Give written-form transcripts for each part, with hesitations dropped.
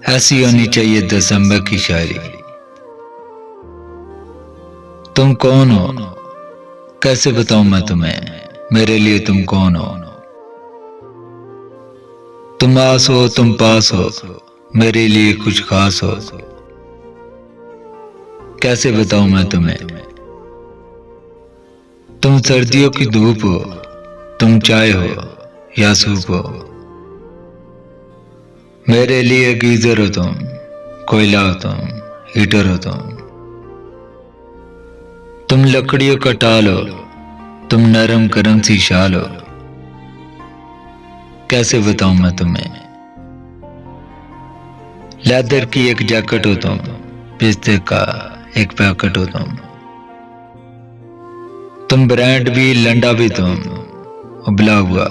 ऐसी होनी चाहिए दिसंबर की शायरी। तुम कौन हो, कैसे बताऊं मैं तुम्हें, मेरे लिए तुम कौन हो। तुम आस हो, तुम पास हो, मेरे लिए कुछ खास हो। कैसे बताऊं मैं तुम्हें। तुम सर्दियों की धूप हो, तुम चाय हो या सूप हो। मेरे लिए गीजर हो तुम, कोयला हो तुम, हीटर हो तुम लकड़ियों का टाल हो, तुम नरम गरम सी शाल हो। कैसे बताऊं मैं तुम्हें। लेदर की एक जैकेट हो तुम, पिस्ते का एक पैकेट हो तुम ब्रांड भी, लंडा भी तुम, उबला हुआ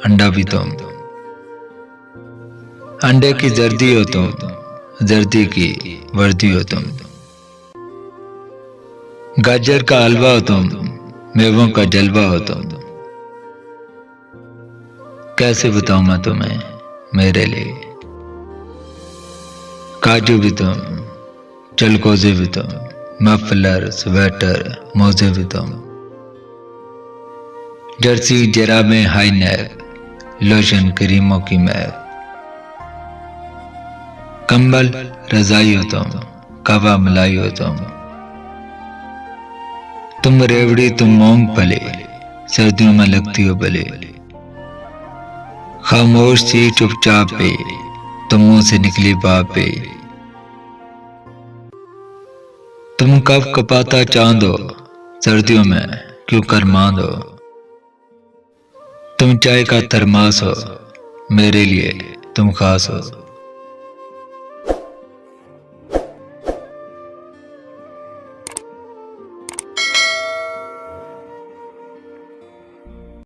अंडा भी तुम। अंडे की जर्दी हो तुम, जर्दी की वर्दी हो तुम। गाजर का हलवा हो तुम, मेवों का जलवा हो तुम। कैसे बताऊं मैं तुम्हें, मेरे लिए काजू भी तुम, चलकोजे भी तुम, मफलर स्वेटर मोजे भी तुम। जर्सी जराबें हाई नेक, लोशन क्रीमों की महक। कंबल रजाई हो तुम, कावा मलाई हो तुम रेवड़ी तुम मूंगफली, सर्दियों में लगती हो बले। खामोश सी चुपचाप पे, तुम मुंह से निकली बाप पे। तुम कब कपाता चांद हो, सर्दियों में क्यों कर मांद हो। तुम चाय का थरमास हो, मेरे लिए तुम खास हो।